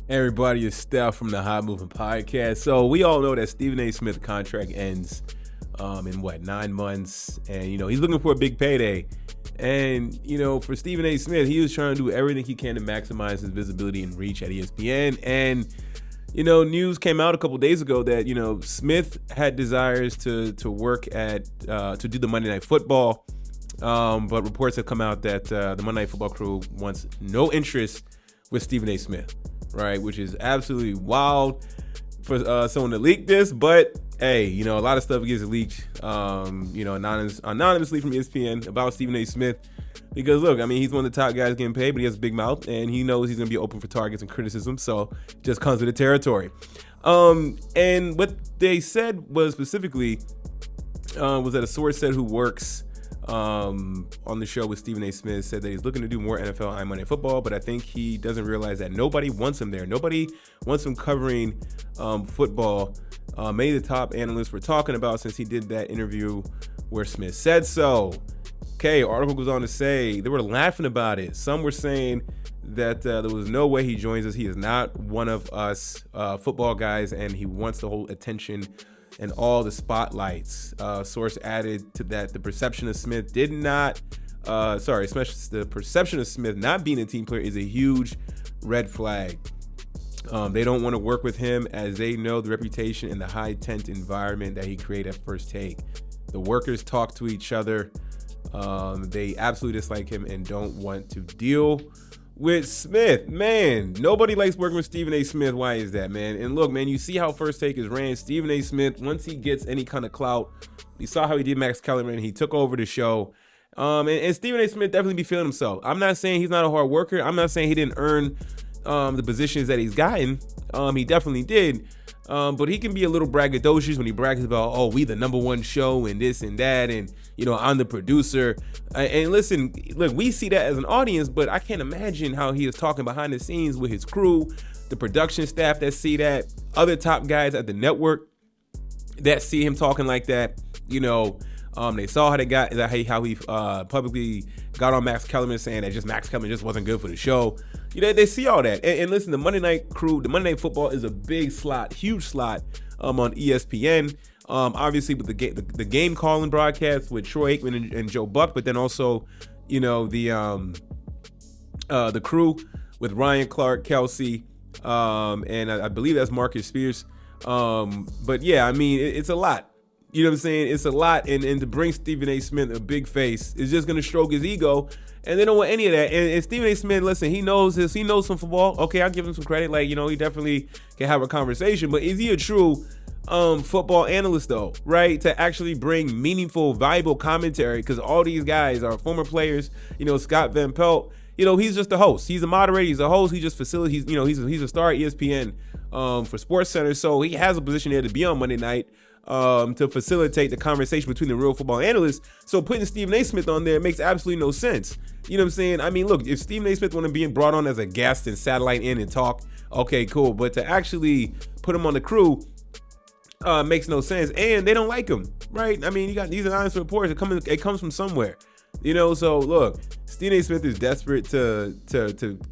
Everybody, is Steph from the High Moving Podcast. So we all know that Stephen A. Smith contract ends in 9 months, and he's looking for a big payday. And for Stephen A. Smith, he was trying to do everything he can to maximize his visibility and reach at ESPN. And news came out a couple days ago that Smith had desires to work at to do the Monday Night Football, but reports have come out that the Monday Night Football crew wants no interest with Stephen A. Smith. Right, which is absolutely wild for someone to leak this, but hey, a lot of stuff gets leaked, anonymously from ESPN about Stephen A. Smith, because look, he's one of the top guys getting paid, but he has a big mouth, and he knows he's gonna be open for targets and criticism, so it just comes with the territory. And what they said was specifically was that a source said who works on the show with Stephen A. Smith said that he's looking to do more NFL and Monday Football, but I think he doesn't realize that nobody wants him there. Nobody wants him covering football. Many of the top analysts were talking about since he did that interview where Smith said so. Okay, article goes on to say they were laughing about it. Some were saying that there was no way he joins us. He is not one of us football guys, and he wants the whole attention and all the spotlights. Source added to that the perception of Smith the perception of Smith not being a team player is a huge red flag. They don't want to work with him as they know the reputation and the high tent environment that he created at First Take. The workers talk to each other. They absolutely dislike him and don't want to deal with Smith. Man, nobody likes working with Stephen A. Smith. Why is that, man? And look, man, you see how First Take is ran. Stephen A. Smith, once he gets any kind of clout, you saw how he did Max Kellerman. He took over the show. And Stephen A. Smith definitely be feeling himself. I'm not saying he's not a hard worker. I'm not saying he didn't earn the positions that he's gotten. He definitely did. But he can be a little braggadocious when he brags about, oh, we the #1 show and this and that, and I'm the producer. And listen, look, we see that as an audience, but I can't imagine how he is talking behind the scenes with his crew, the production staff that see that, other top guys at the network that see him talking like that. They saw how he publicly got on Max Kellerman saying that Max Kellerman just wasn't good for the show. They see all that. And listen, the Monday Night crew, the Monday Night Football is a big slot, huge slot on ESPN. Obviously with the game calling broadcast with Troy Aikman and Joe Buck, but then also, the crew with Ryan Clark, Kelsey, and I believe that's Marcus Spears. But yeah, it's a lot. You know what I'm saying? It's a lot, and to bring Stephen A. Smith a big face is just gonna stroke his ego, and they don't want any of that. And Stephen A. Smith, listen, he knows some football. Okay, I'll give him some credit. He definitely can have a conversation. But is he a true football analyst though? Right? To actually bring meaningful, valuable commentary, because all these guys are former players. Scott Van Pelt. He's just a host. He's a moderator. He's a host. He just facilitates. He's a star at ESPN for Sports Center, so he has a position there to be on Monday night. To facilitate the conversation between the real football analysts. So putting Stephen A. Smith on there makes absolutely no sense. You know what I'm saying? Look, if Stephen A. Smith want to be brought on as a guest and satellite in and talk, okay, cool. But to actually put him on the crew makes no sense. And they don't like him, right? You got these anonymous reports. It comes from somewhere. So look, Stephen A. Smith is desperate to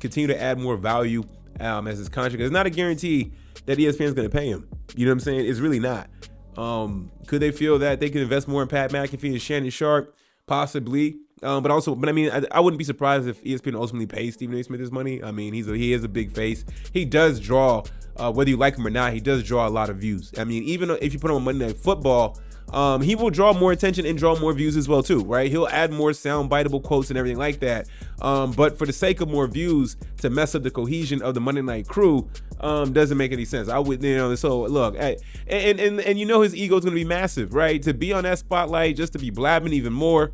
continue to add more value as his contract. It's not a guarantee that ESPN is going to pay him. You know what I'm saying? It's really not. Could they feel that they could invest more in Pat McAfee and Shannon Sharp? Possibly. I wouldn't be surprised if ESPN ultimately pays Stephen A. Smith his money. He is a big face. He does draw, whether you like him or not, he does draw a lot of views. Even if you put him on Monday Night Football, he will draw more attention and draw more views as well too, right? He'll add more sound biteable quotes and everything like that. But for the sake of more views, to mess up the cohesion of the Monday Night crew doesn't make any sense. I would, so look, and his ego is going to be massive, right? To be on that spotlight, just to be blabbing even more.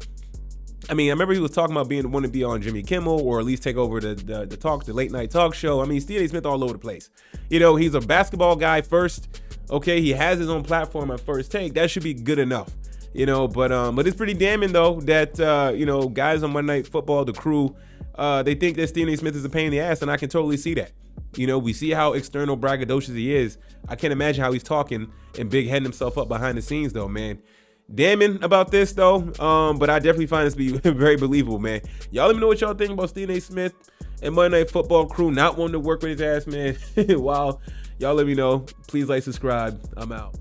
I remember he was talking about want to be on Jimmy Kimmel or at least take over the late night talk show. Stephen A. Smith all over the place. He's a basketball guy first. Okay, he has his own platform at First Take. That should be good enough. But it's pretty damning though that guys on Monday Night Football, the crew, they think that Stephen A. Smith is a pain in the ass, and I can totally see that. We see how external braggadocious he is. I can't imagine how he's talking and big heading himself up behind the scenes though, man. Damning about this though, but I definitely find this to be very believable, man. Y'all let me know what y'all think about Stephen A. Smith and Monday Night Football crew not wanting to work with his ass, man. Wow. Y'all let me know. Please like, subscribe. I'm out.